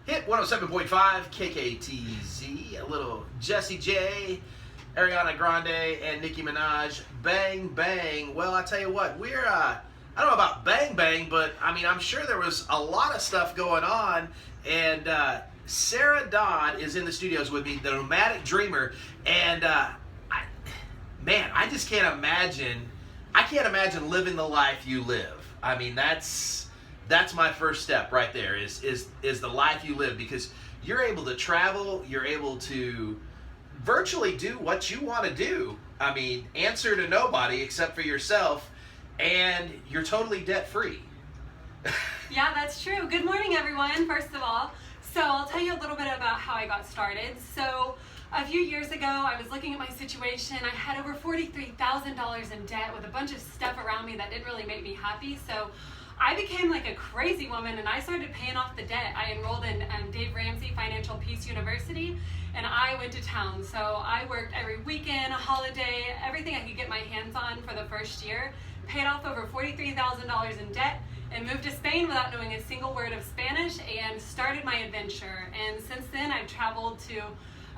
Hit 107.5 KKTZ, a little Jessie J, Ariana Grande, and Nicki Minaj. Bang, bang. Well, I tell you what, we're, I don't know about bang, bang, but I mean, I'm sure there was a lot of stuff going on. And Sarah Dodd is in the studios with me, the Nomadic Dreamer. And I just can't imagine, living the life you live. I mean, that's my first step right there is the life you live, because you're able to travel, you're able to virtually do what you want to do. I mean, answer to nobody except for yourself, and you're totally debt free. Yeah, that's true. Good morning, everyone, first of all. So I'll tell you a little bit about how I got started. So a few years ago, I was looking at my situation. I had over $43,000 in debt with a bunch of stuff around me that didn't really make me happy. So I became like a crazy woman, and I started paying off the debt. I enrolled in Dave Ramsey Financial Peace University, and I went to town. So I worked every weekend, holiday, everything I could get my hands on for the first year, paid off over $43,000 in debt, and moved to Spain without knowing a single word of Spanish, and started my adventure. And since then, I've traveled to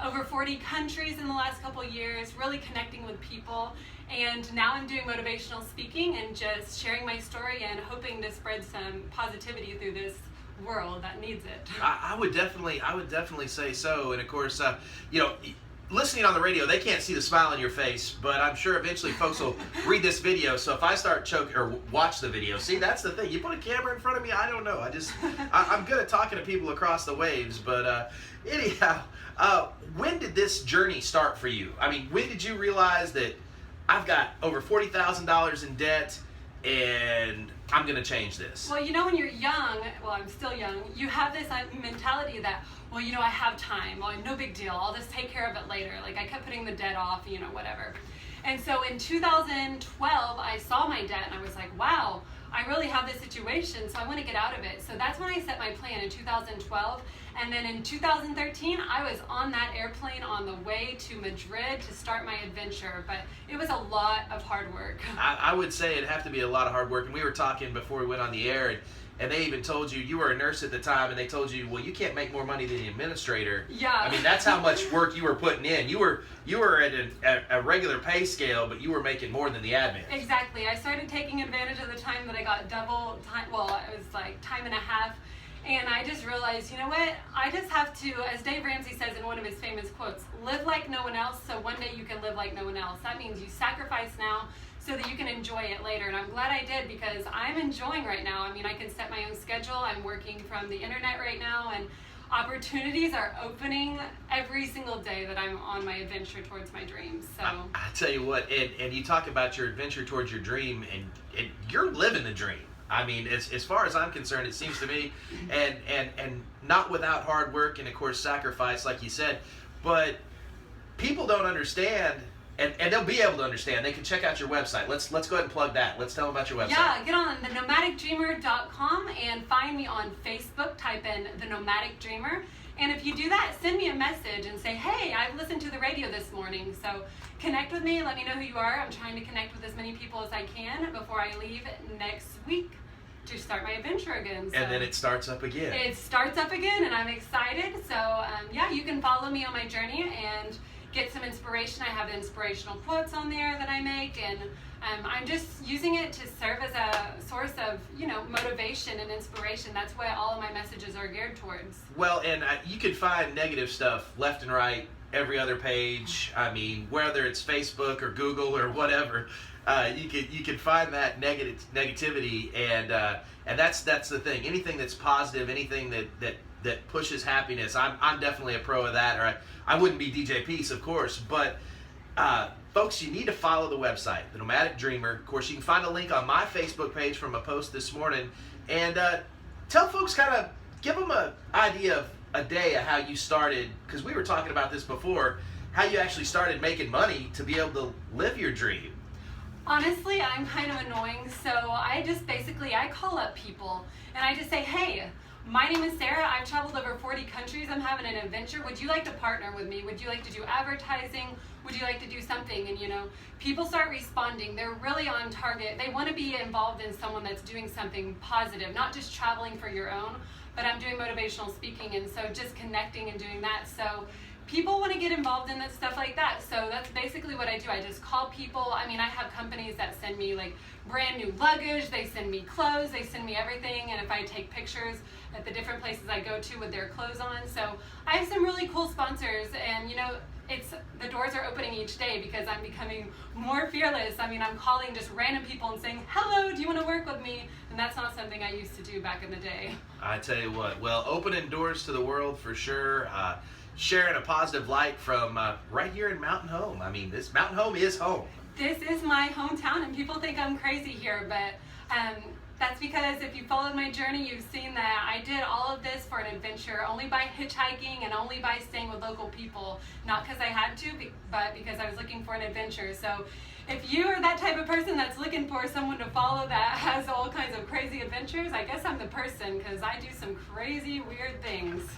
over 40 countries in the last couple years, really connecting with people. And now I'm doing motivational speaking and just sharing my story and hoping to spread some positivity through this world that needs it. I would definitely say so. And of course, listening on the radio, they can't see the smile on your face, but I'm sure eventually folks will read this video. So if I start choking or watch the video, see, that's the thing. You put a camera in front of me, I don't know. I'm good at talking to people across the waves. But anyhow, when did this journey start for you? I mean, when did you realize that I've got over $40,000 in debt and I'm going to change this? Well, when you're young, well, I'm still young, you have this mentality that, well, I have time. Well, no big deal. I'll just take care of it later. Like, I kept putting the debt off, whatever. And so in 2012, I saw my debt and I was like, wow, I really have this situation, so I want to get out of it. So that's when I set my plan in 2012. And then in 2013, I was on that airplane on the way to Madrid to start my adventure. But it was a lot of hard work. I would say it'd have to be a lot of hard work. And we were talking before we went on the air, and they even told you were a nurse at the time, and they told you, well, you can't make more money than the administrator. Yeah. I mean, that's how much work you were putting in. You were at a regular pay scale, but you were making more than the admin. Exactly. I started taking advantage of the time that I got double time. Well, it was like time and a half. And I just realized, I just have to, as Dave Ramsey says in one of his famous quotes, live like no one else so one day you can live like no one else. That means you sacrifice now so that you can enjoy it later. And I'm glad I did, because I'm enjoying right now. I mean, I can set my own schedule. I'm working from the internet right now, and opportunities are opening every single day that I'm on my adventure towards my dreams. So I tell you what, and you talk about your adventure towards your dream, and you're living the dream. I mean, as far as I'm concerned, it seems to me, and not without hard work and, of course, sacrifice, like you said, but people don't understand, and they'll be able to understand. They can check out your website. Let's go ahead and plug that. Let's tell them about your website. Yeah, get on thenomadicdreamer.com and find me on Facebook. Type in The Nomadic Dreamer. And if you do that, send me a message and say, hey, I've listened to the radio this morning. So connect with me. Let me know who you are. I'm trying to connect with as many people as I can before I leave next week to start my adventure again. So and then it starts up again. It starts up again, and I'm excited. So you can follow me on my journey and get some inspiration. I have inspirational quotes on there that I make, and I'm just using it to serve as a source of, motivation and inspiration. That's what all of my messages are geared towards. Well, and you can find negative stuff left and right, every other page. I mean, whether it's Facebook or Google or whatever, you can find that negativity, and that's the thing. Anything that's positive, anything that pushes happiness, I'm definitely a pro of that. Or I wouldn't be DJ Peace, of course, but folks, you need to follow the website, The Nomadic Dreamer. Of course, you can find a link on my Facebook page from a post this morning, and tell folks, give them an idea of a day of how you started, because we were talking about this before, how you actually started making money to be able to live your dream. Honestly, I'm kind of annoying, so I call up people and I just say, hey, my name is Sarah. I've traveled over 40 countries. I'm having an adventure. Would you like to partner with me? Would you like to do advertising? Would you like to do something? And people start responding. They're really on target. They want to be involved in someone that's doing something positive, not just traveling for your own, but I'm doing motivational speaking, and so just connecting and doing that. So people want to get involved in that stuff like that. So that's basically what I do. I just call people. I mean, I have companies that send me like brand new luggage, they send me clothes, they send me everything, and if I take pictures at the different places I go to with their clothes on. So I have some really cool sponsors, and you know, the doors are opening each day because I'm becoming more fearless. I mean, I'm calling just random people and saying, hello, do you want to work with me? And that's not something I used to do back in the day. I tell you what, well, opening doors to the world for sure. Sharing a positive light from right here in Mountain Home. I mean, this Mountain Home is home. This is my hometown, and people think I'm crazy here, but that's because if you followed my journey, you've seen that I did all of this for an adventure, only by hitchhiking and only by staying with local people. Not because I had to, but because I was looking for an adventure. So if you are that type of person that's looking for someone to follow that has all kinds of crazy adventures, I guess I'm the person, because I do some crazy, weird things.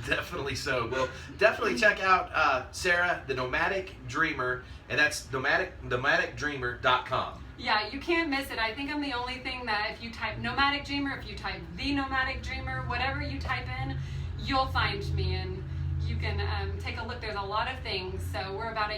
Definitely so. Well, definitely check out Sarah, the Nomadic Dreamer, and that's nomadicdreamer.com. Yeah, you can't miss it. I think I'm the only thing that if you type Nomadic Dreamer, if you type The Nomadic Dreamer, whatever you type in, you'll find me, and you can take a look. There's a lot of things. So we're about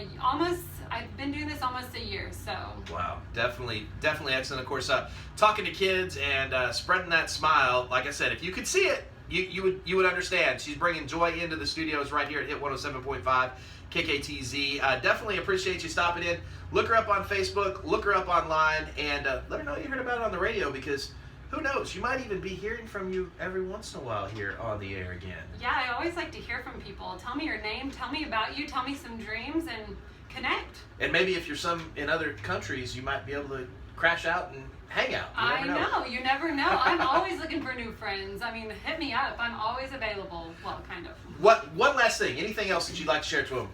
I've been doing this almost a year, so. Wow, definitely excellent. Of course, talking to kids and spreading that smile. Like I said, if you could see it, you would understand. She's bringing joy into the studios right here at Hit 107.5 KKTZ. Definitely appreciate you stopping in. Look her up on Facebook, look her up online, and let her know you heard about it on the radio, because who knows, you might even be hearing from you every once in a while here on the air again. Yeah, I always like to hear from people. Tell me your name, tell me about you, tell me some dreams, and connect. And maybe if you're in other countries, you might be able to crash out and hang out. You never know. I'm always looking for new friends. I mean, hit me up. I'm always available. Well, kind of. One last thing. Anything else that you'd like to share to them?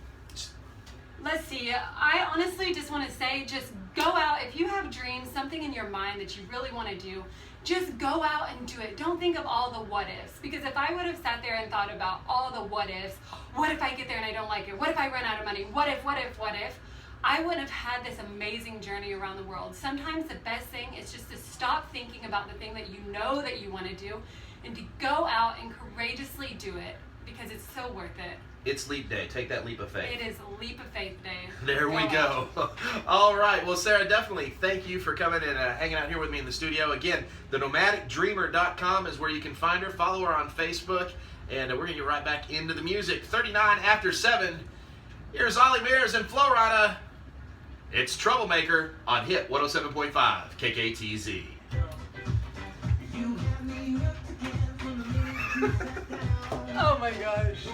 Let's see. I honestly just want to say, just go out. If you have dreams, something in your mind that you really want to do, just go out and do it. Don't think of all the what ifs. Because if I would have sat there and thought about all the what ifs, what if I get there and I don't like it? What if I run out of money? What if? I wouldn't have had this amazing journey around the world. Sometimes the best thing is just to stop thinking about the thing that you know that you want to do, and to go out and courageously do it, because it's so worth it. It's Leap Day. Take that leap of faith. It is Leap of Faith Day. There we go. All right. Well, Sarah, definitely thank you for coming and hanging out here with me in the studio. Again, the nomadicdreamer.com is where you can find her. Follow her on Facebook, and we're going to get right back into the music. 39 after 7. Here's Ollie Mears and Florana. It's Troublemaker on Hit 107.5 KKTZ. Oh my gosh.